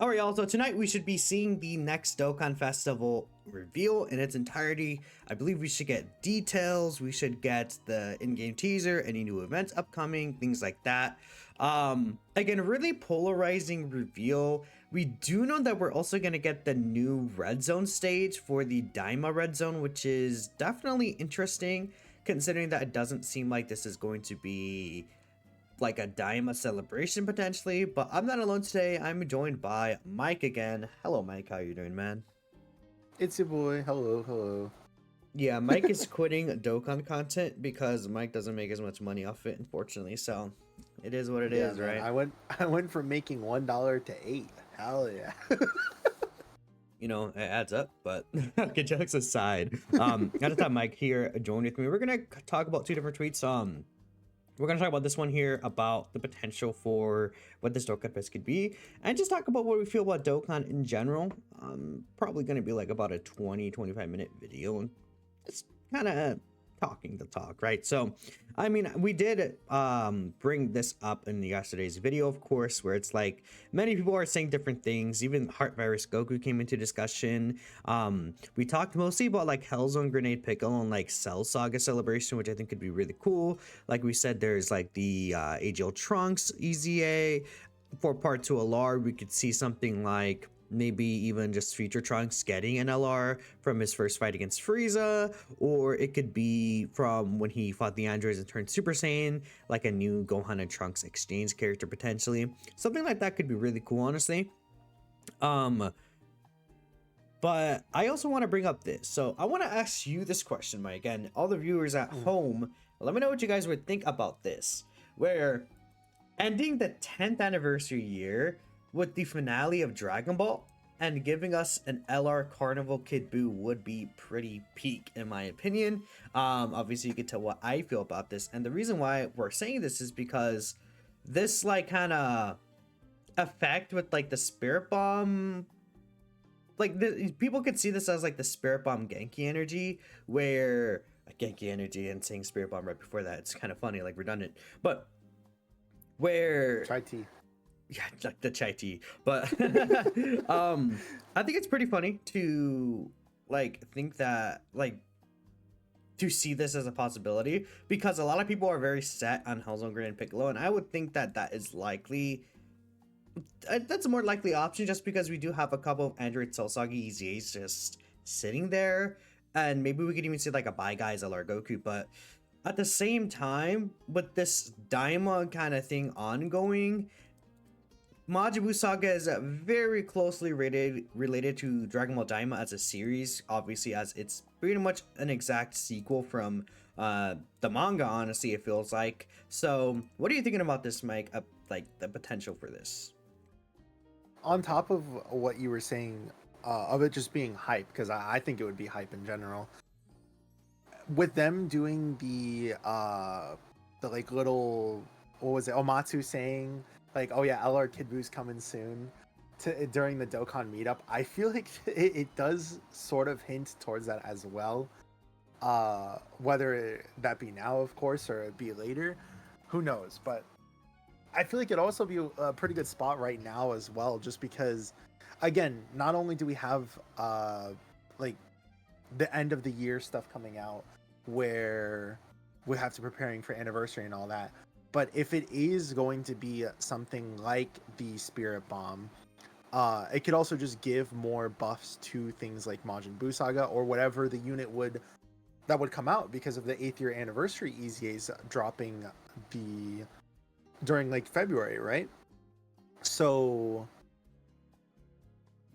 Alright, y'all, so tonight we should be seeing the next Dokkan Festival reveal in its entirety. I believe we should get details, we should get the in-game teaser, any new events upcoming, things like that. Again, really polarizing reveal. We do know that we're also going to get the new Red Zone stage for the Daima Red Zone, which is definitely interesting, considering that it doesn't seem like this is going to be like a Daima celebration potentially. But I'm not alone today. I'm joined by Mike again. Hello, Mike. How you doing, man? It's your boy. Hello, hello. Yeah, Mike is quitting Dokkan content because Mike doesn't make as much money off it, unfortunately. So it is what it is, Man, right? I went from making $1 to 8. Hell yeah. You know, it adds up, but okay, jokes aside. I just have Mike here join with me. We're gonna talk about two different tweets. We're going to talk about this one here about the potential for what this Dokkanfest could be, and just talk about what we feel about Dokkan in general. Probably going to be like about a 20-25 minute video, and it's kind of talking the talk, right? So, I mean, we did bring this up in yesterday's video, of course, where it's like many people are saying different things. Even Heart Virus Goku came into discussion. We talked mostly about like Hellzone Grenade Pickle and like Cell Saga Celebration, which I think could be really cool. Like we said, there's like the AGL Trunks EZA. For part 2 LR, we could see something like maybe even just Future Trunks getting an LR from his first fight against Frieza, or it could be from when he fought the androids and turned Super Saiyan, like a new Gohan and Trunks exchange character potentially. Something like that could be really cool, honestly. But I also want to bring up this. So I want to ask you this question, Mike, and all the viewers at home, let me know what you guys would think about this. Where ending the 10th anniversary year with the finale of Dragon Ball and giving us an LR Carnival Kid Buu would be pretty peak in my opinion. Obviously you can tell what I feel about this, and the reason why we're saying this is because this like kind of effect with like the Spirit Bomb, like people could see this as like the Spirit Bomb Genki energy, where Genki energy and saying Spirit Bomb right before that, it's kind of funny, like redundant, but where Chai tea. yeah, like the chai tea. But I think it's pretty funny to like think that like to see this as a possibility, because a lot of people are very set on Hellzone Grenade Piccolo, and I would think that that is likely, that's a more likely option, just because we do have a couple of Android Cell Saga EZAs just sitting there, and maybe we could even see like a Bye Guys LR Goku. But at the same time, with this Daima kind of thing ongoing, Majin Buu saga is very closely related to Dragon Ball Daima as a series, obviously, as it's pretty much an exact sequel from the manga, honestly, it feels like. So what are you thinking about this, Mike, like the potential for this? On top of what you were saying, of it just being hype, because I think it would be hype in general. With them doing the like little, what was it, Omatsu saying like, oh yeah, LR Kid Buu's coming soon during the Dokkan meetup, I feel like it does sort of hint towards that as well. Whether that be now, of course, or it be later, who knows? But I feel like it'd also be a pretty good spot right now as well, just because, again, not only do we have like the end of the year stuff coming out where we have to preparing for anniversary and all that, but if it is going to be something like the Spirit Bomb, it could also just give more buffs to things like Majin Buu Saga or whatever the unit would come out, because of the 8th year anniversary EZAs dropping during like February, right? So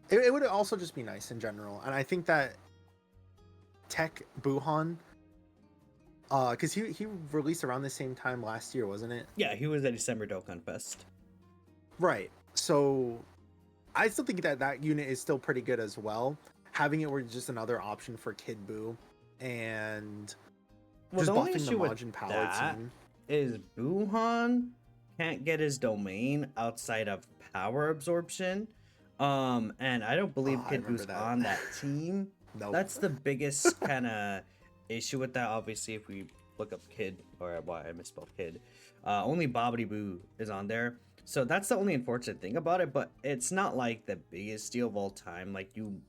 it would also just be nice in general, and I think that Tech Buhan, because he released around the same time last year, wasn't it? Yeah, he was at December Dokkanfest. Right. So I still think that unit is still pretty good as well. Having it were just another option for Kid Buu, and just buffing the Majin Power team. Is Buhan can't get his domain outside of power absorption. And I don't believe Kid Buu's on that team. Nope. That's the biggest kind of issue with that. Obviously, if we look up Kid, or why I misspelled Kid, only Bobbity Boo is on there. So that's the only unfortunate thing about it, but it's not like the biggest deal of all time. Like you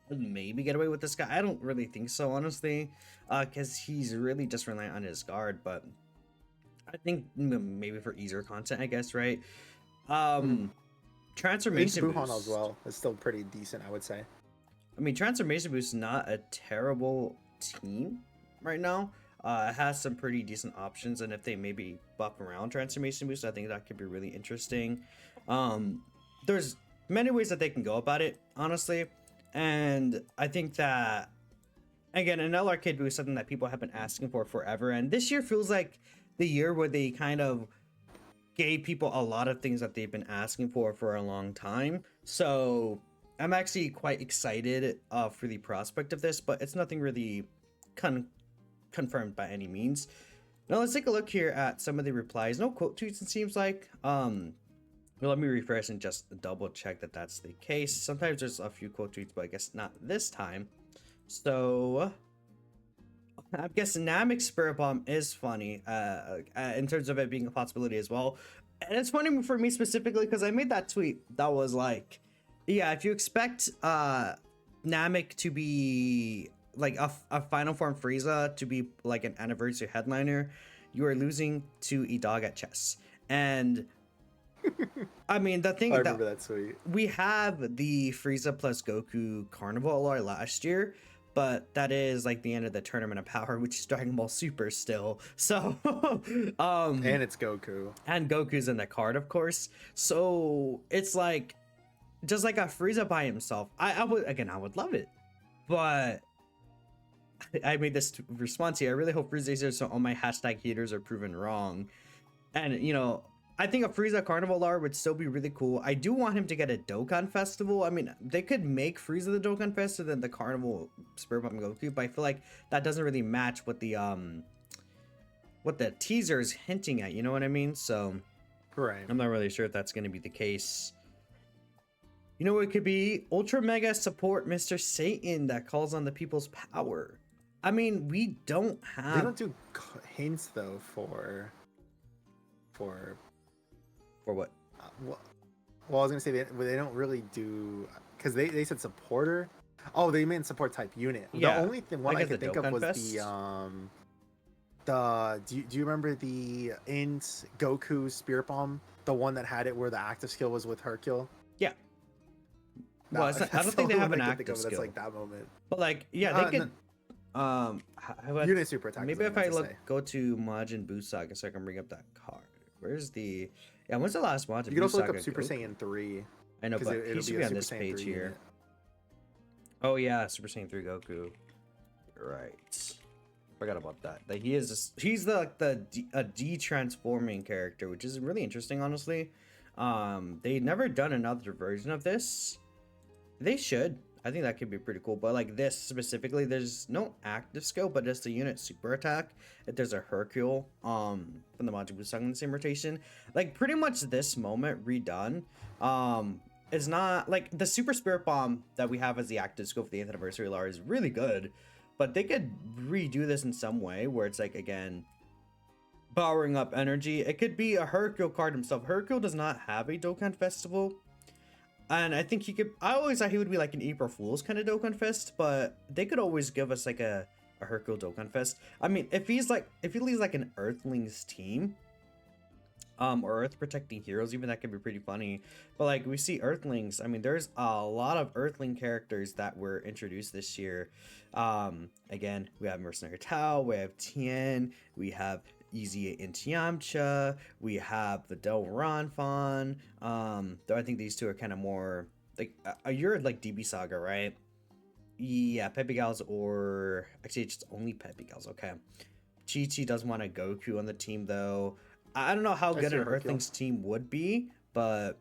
could maybe get away with this guy. I don't really think so, honestly, because he's really just relying on his guard. But I think maybe for easier content, I guess, right? Transformation Buhan boost. as well is still pretty decent, I would say. I mean, Transformation Boost is not a terrible team right now. It has some pretty decent options, and if they maybe buff around Transformation Boost, I think that could be really interesting. There's many ways that they can go about it, honestly, and I think that, again, an LR Kid Boost is something that people have been asking for forever, and this year feels like the year where they kind of gave people a lot of things that they've been asking for a long time. So I'm actually quite excited for the prospect of this, but it's nothing really confirmed by any means. Now let's take a look here at some of the replies. No quote tweets, it seems like. Well, let me refresh and just double check that that's the case. Sometimes there's a few quote tweets, but I guess not this time. So I guess Namek Spirit Bomb is funny in terms of it being a possibility as well. And it's funny for me specifically because I made that tweet that was like, yeah, if you expect Namek to be like a final form Frieza to be like an anniversary headliner, you are losing to a dog at chess. And I mean, the thing I remember that tweet. We have the Frieza plus Goku Carnival LR last year, but that is like the end of the Tournament of Power, which is Dragon Ball Super still. So and it's Goku. And Goku's in the card, of course. So it's like just like a Frieza by himself. I would love it. But I made this response here. I really hope Frieza is here so all my hashtag haters are proven wrong. And you know, I think a Frieza Carnival R would still be really cool. I do want him to get a Dokkan Festival. I mean, they could make Frieza the Dokkan Fest and then the Carnival Spirit Bomb Goku, but I feel like that doesn't really match what the teaser is hinting at, you know what I mean? So right. I'm not really sure if that's going to be the case. You know what it could be? Ultra Mega Support Mr. Satan that calls on the people's power. I mean, we don't have... They don't do hints though for what? Well, I was gonna say they don't really do, because they said supporter. Oh, they meant support type unit. Yeah, the only thing I could think of was Fest? do you remember the Int Goku Spirit Bomb, the one that had it where the active skill was with Hercule? Yeah. Well, I don't think they have an active skill. That's like that moment. But like, yeah, they could. Unit super attack. Maybe if I go to Majin Buu saga so I can bring up that card. Where's the? Yeah, when's the last Majin Buu saga? You can also look up Super Saiyan 3. I know, but he should be on this page here. Unit. Oh yeah, Super Saiyan 3 Goku. Right. Forgot about that. Like he's a de-transforming character, which is really interesting, honestly. They never done another version of this. They should. I think that could be pretty cool. But like this specifically, there's no active skill, but just a unit super attack. If there's a Hercule from the Majin Buu saga in the same rotation, like pretty much this moment redone. It's not like the Super Spirit Bomb that we have as the active skill for the 8th anniversary LAR is really good, but they could redo this in some way where it's like, again, powering up energy. It could be a Hercule card himself. Hercule does not have a Dokkan Festival. And I think he could, I always thought he would be like an April Fool's kind of Dokkan Fest, but they could always give us like a Hercule Dokkan Fest. I mean, if he leads like an Earthlings team, or Earth Protecting Heroes, even that could be pretty funny. But like we see Earthlings, I mean, there's a lot of Earthling characters that were introduced this year. Again, we have Mercenary Tao, we have Tien, we have Easy and Yamcha, we have the Del Ranfan. Though I think these two are kind of more like you're like DB Saga, right? Yeah, Pepe Gals, or actually it's only Pepe Gals. Okay, Chi does want a Goku on the team though. I don't know how good an Earthlings team would be, but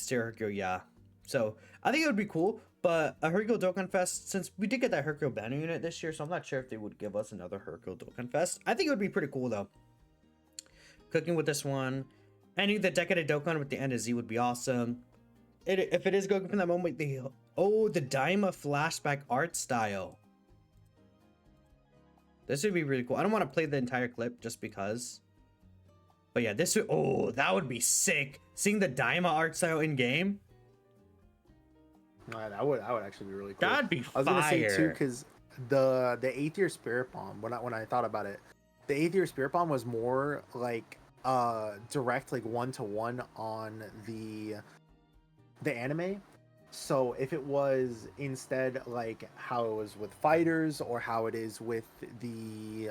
Hercule, yeah. So I think it would be cool. But a Hercule Dokkan Fest, since we did get that Hercule banner unit this year, so I'm not sure if they would give us another Hercule Dokkan Fest. I think it would be pretty cool though. Cooking with this one. Ending the Decade of Dokkan with the end of Z would be awesome. If it is Goku from that moment, the Daima flashback art style. This would be really cool. I don't want to play the entire clip just because. But yeah, this would, oh, that would be sick. Seeing the Daima art style in game, That would actually be really cool. that'd be I was gonna say too, fire. because the 8th year Spirit Bomb, when I thought about it, the 8th year Spirit Bomb was more like direct, like 1-to-1 on the anime. So if it was instead like how it was with fighters, or how it is with the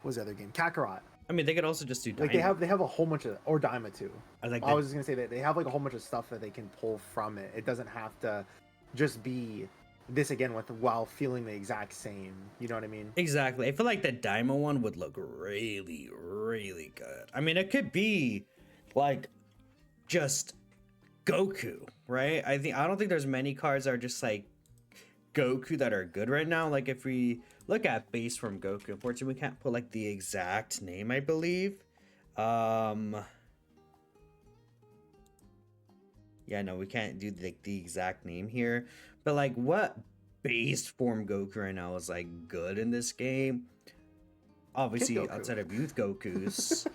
what was the other game, Kakarot. I mean, they could also just do Daima. Like they have a whole bunch of, or Daima too. Like I was just gonna say that they have like a whole bunch of stuff that they can pull from it. It doesn't have to just be this again with while feeling the exact same. You know what I mean? Exactly. I feel like the Daima one would look really, really good. I mean, it could be like just Goku, right? I don't think there's many cards that are just like Goku that are good right now. Like if we look at base from Goku, unfortunately we can't put like the exact name, I believe. Yeah, no, we can't do the exact name here. But like what base form Goku right now is like good in this game? Obviously outside of youth Gokus.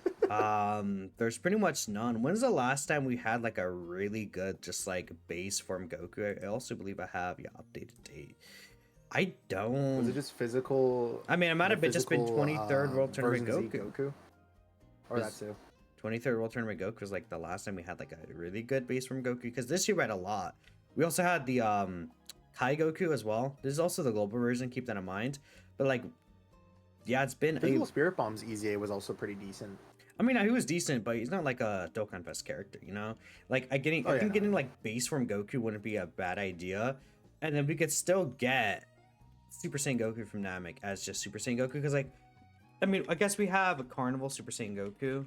There's pretty much none. When's the last time we had like a really good just like base form Goku? I also believe I have updated date. I don't. Was it just physical? I mean, it might have been just been 23rd World Tournament Goku. Or that too. 23rd World Tournament Goku was like the last time we had like a really good base from Goku, because this year we had a lot. We also had the Kai Goku as well. This is also the global version, keep that in mind. But like, yeah, it's been Physical Spirit Bomb's EZA was also pretty decent. I mean, he was decent, but he's not like a Dokkanfest character, you know? Like, I think getting like base form Goku wouldn't be a bad idea. And then we could still get Super Saiyan Goku from Namek as just Super Saiyan Goku. Because, like, I mean, I guess we have a Carnival Super Saiyan Goku.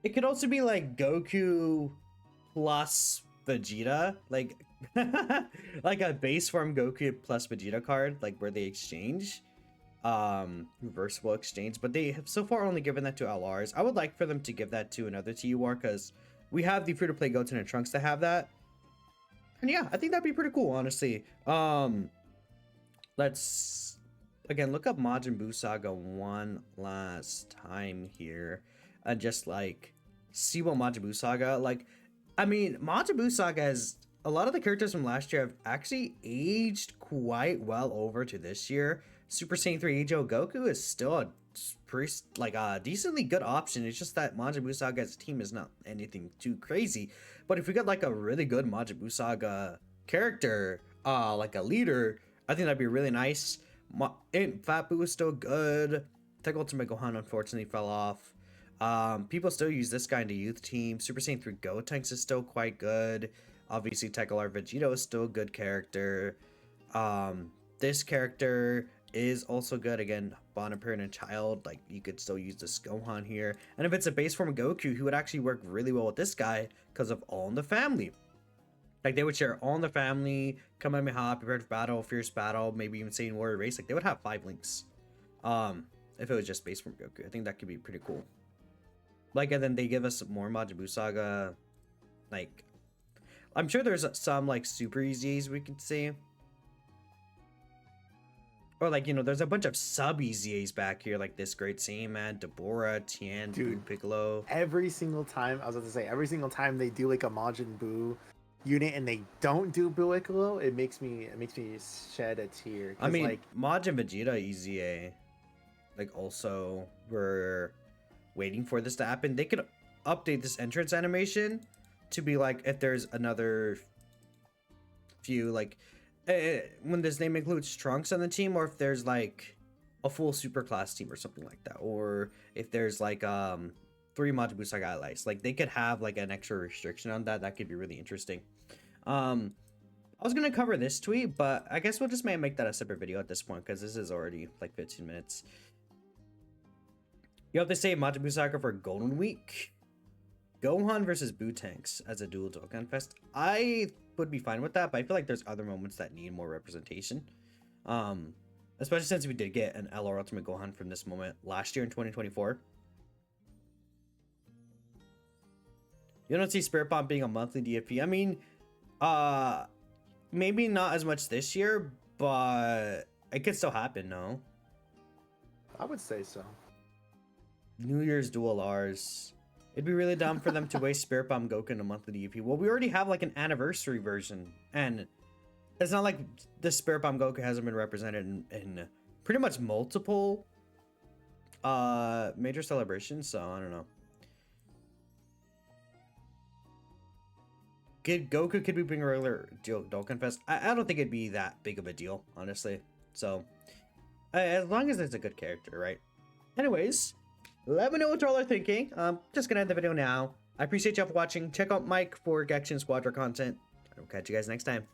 It could also be like Goku plus Vegeta. Like, like a base form Goku plus Vegeta card, like where they exchange. Reversible exchange, but they have so far only given that to LRs. I would like for them to give that to another TUR, because we have the free-to-play Goten and Trunks to have that. And yeah, I think that'd be pretty cool, honestly. Let's again look up Majin Buu Saga one last time here and just like see what Majin Buu Saga, like, I mean, Majin Buu Saga has a lot of the characters from last year have actually aged quite well over to this year. Super Saiyan 3 Ejo Goku is still a pretty, like a decently good option. It's just that Majin Buu Saga as a team is not anything too crazy. But if we got like a really good Majin Buu Saga character, like a leader, I think that'd be really nice. Fat Buu is still good. Tech Ultimate Gohan unfortunately fell off. People still use this guy in the youth team. Super Saiyan 3 Gotenks is still quite good. Obviously, Tech LR Vegito is still a good character. This character is also good. Again, Bond Parent and Child, like you could still use this Gohan here. And if it's a base form of Goku, he would actually work really well with this guy because of All in the Family. Like they would share All in the Family, Kamehameha, Prepared for Battle, Fierce Battle, maybe even Saiyan Warrior Race. Like they would have 5 links. If it was just base form Goku, I think that could be pretty cool. Like, and then they give us more Majin Buu Saga. Like, I'm sure there's some like super EZAs we can see. Or like, you know, there's a bunch of sub EZAs back here, like this Great Saiyaman, Deborah, Tien, Buu, Piccolo. Every single time, I was about to say, every single time they do like a Majin Buu unit and they don't do Buu Piccolo, it makes me shed a tear. I mean, like, Majin Vegeta EZA, like also we're waiting for this to happen. They could update this entrance animation to be like if there's another few like when this name includes Trunks on the team, or if there's like a full super class team or something like that, or if there's like 3 Majin Buu Saga allies, like they could have like an extra restriction on that. That could be really interesting. I was gonna cover this tweet, but I guess we'll just make that a separate video at this point because this is already like 15 minutes. You have to say Majin Buu Saga for Golden Week. Gohan versus Buu Tanks as a dual Dokkanfest. I would be fine with that, but I feel like there's other moments that need more representation. Especially since we did get an LR Ultimate Gohan from this moment last year in 2024. You don't see Spirit Bomb being a monthly DFP. I mean, maybe not as much this year, but it could still happen, no? I would say so. New Year's Dual R's. It'd be really dumb for them to waste Spirit Bomb Goku in a monthly EP. Well, we already have like an anniversary version, and it's not like the Spirit Bomb Goku hasn't been represented in pretty much multiple major celebrations, so I don't know. Goku could be being a regular Dokkanfest. I don't think it'd be that big of a deal, honestly. So, as long as it's a good character, right? Anyways, let me know what y'all are thinking. Just gonna end the video now. I appreciate y'all for watching. Check out Mike for Genshin Squadra content. I'll catch you guys next time.